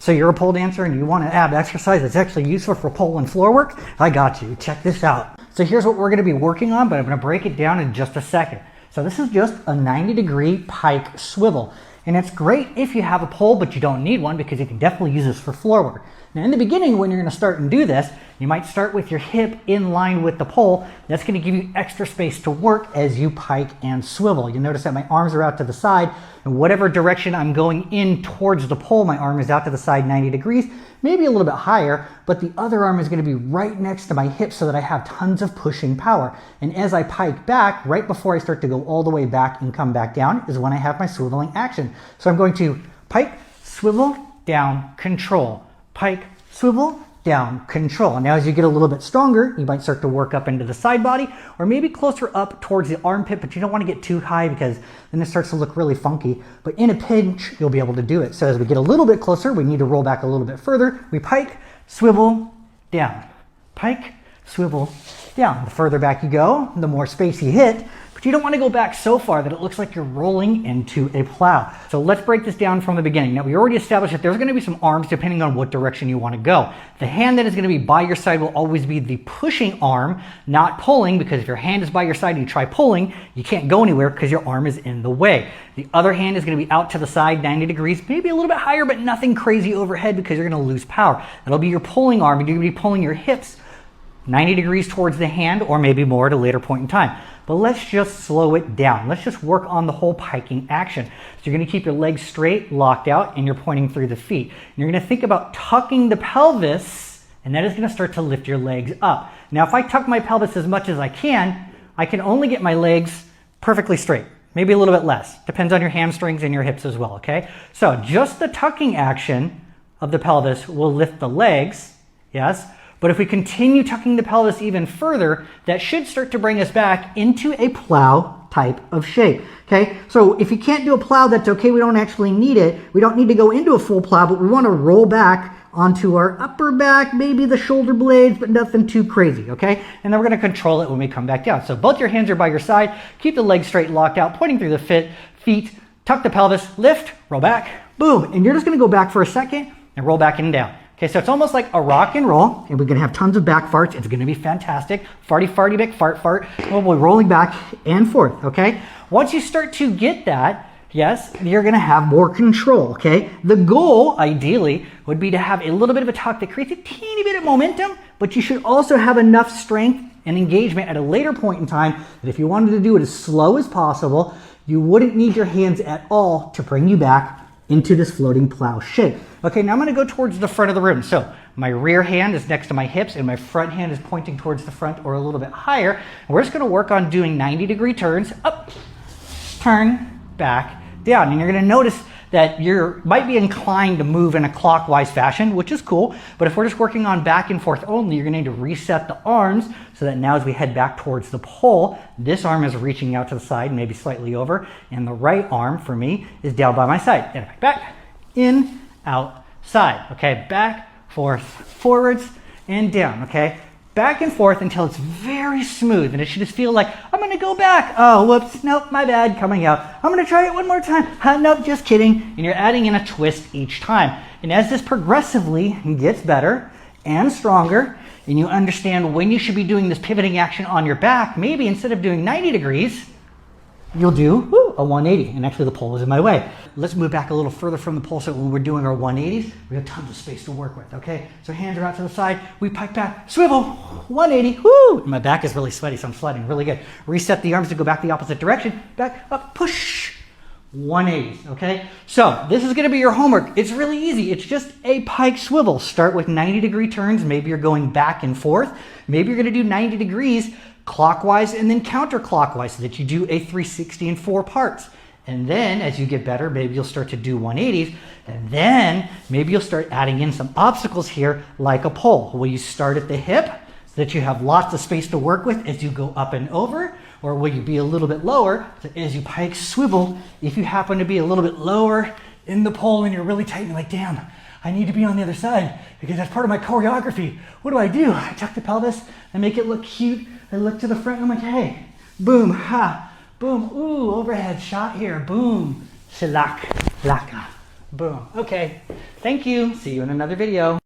So you're a pole dancer and you want an ab exercise that's actually useful for pole and floor work? I got you. Check this out. So here's what we're going to be working on, but I'm going to break it down in just a second. So this is just a 90-degree pike swivel. And it's great if you have a pole, but you don't need one because you can definitely use this for floor work. Now in the beginning, when you're going to start and do this, you might start with your hip in line with the pole. That's going to give you extra space to work as you pike and swivel. You notice that my arms are out to the side, and whatever direction I'm going in towards the pole, my arm is out to the side 90 degrees, maybe a little bit higher, but the other arm is going to be right next to my hip so that I have tons of pushing power. And as I pike back, right before I start to go all the way back and come back down is when I have my swiveling action. So I'm going to pike, swivel, down, control. Pike, swivel, down, control. Now as you get a little bit stronger, you might start to work up into the side body or maybe closer up towards the armpit, but you don't want to get too high because then it starts to look really funky. But in a pinch, you'll be able to do it. So as we get a little bit closer, we need to roll back a little bit further. We pike, swivel, down. Pike, swivel, down. The further back you go, the more space you hit, but you don't want to go back so far that it looks like you're rolling into a plow. So let's break this down from the beginning. Now we already established that there's going to be some arms depending on what direction you want to go. The hand that is going to be by your side will always be the pushing arm, not pulling, because if your hand is by your side and you try pulling, you can't go anywhere because your arm is in the way. The other hand is going to be out to the side 90 degrees, maybe a little bit higher, but nothing crazy overhead because you're going to lose power. That'll be your pulling arm, and you're going to be pulling your hips 90 degrees towards the hand or maybe more at a later point in time. But let's just slow it down. Let's just work on the whole piking action. So you're going to keep your legs straight, locked out, and you're pointing through the feet. And you're going to think about tucking the pelvis, and that is going to start to lift your legs up. Now, if I tuck my pelvis as much as I can only get my legs perfectly straight. Maybe a little bit less. Depends on your hamstrings and your hips as well, okay? So just the tucking action of the pelvis will lift the legs, yes? But if we continue tucking the pelvis even further, that should start to bring us back into a plow type of shape. Okay, so if you can't do a plow, that's okay. We don't actually need it. We don't need to go into a full plow, but we want to roll back onto our upper back, maybe the shoulder blades, but nothing too crazy, okay? And then we're going to control it when we come back down. So both your hands are by your side. Keep the legs straight, locked out, pointing through the feet. Tuck the pelvis, lift, roll baback, boom. And you're just going to go back for a second and roll back in and down. Okay, so it's almost like a rock and roll, and we're going to have tons of back farts. It's going to be fantastic. Farty, farty, back, fart, fart. We'll be rolling back and forth, okay? Once you start to get that, yes, you're going to have more control, okay? The goal, ideally, would be to have a little bit of a tuck that creates a teeny bit of momentum, but you should also have enough strength and engagement at a later point in time that if you wanted to do it as slow as possible, you wouldn't need your hands at all to bring you back into this floating plow shape. Okay, now I'm going to go towards the front of the room. So my rear hand is next to my hips and my front hand is pointing towards the front or a little bit higher. And we're just going to work on doing 90-degree turns, up, turn, back, down. And you're going to notice that you might be inclined to move in a clockwise fashion, which is cool. But if we're just working on back and forth only, you're going to need to reset the arms so that now as we head back towards the pole, this arm is reaching out to the side, maybe slightly over, and the right arm for me is down by my side. And back, in, out, side. Okay, back, forth, forwards, and down. Okay, back and forth until it's very smooth, and it should just feel like I'm going to go back. Oh, whoops, nope, my bad, coming out. I'm going to try it one more time. Nope, just kidding. And you're adding in a twist each time. And as this progressively gets better and stronger, and you understand when you should be doing this pivoting action on your back, maybe instead of doing 90 degrees, you'll do a 180. And actually the pole is in my way. Let's move back a little further from the pole so when we're doing our 180s, we have tons of space to work with, okay? So hands are out to the side, we pike back, swivel, 180, woo! And my back is really sweaty, so I'm sweating really good. Reset the arms to go back the opposite direction, back, up, push, 180, okay? So this is gonna be your homework. It's really easy. It's just a pike swivel. Start with 90-degree turns. Maybe you're going back and forth. Maybe you're gonna do 90 degrees clockwise and then counterclockwise so that you do a 360 in 4 parts. And then as you get better, maybe you'll start to do 180s, and then maybe you'll start adding in some obstacles here like a pole. Will you start at the hip so that you have lots of space to work with as you go up and over? Or will you be a little bit lower so as you pike swivel? If you happen to be a little bit lower in the pole and you're really tight and you're like, damn, I need to be on the other side because that's part of my choreography. What do? I tuck the pelvis, I make it look cute, I look to the front and I'm like, hey, boom, ha, boom, ooh, overhead shot here, boom, shalak, laka, Boom. Okay. Thank you. See you in another video.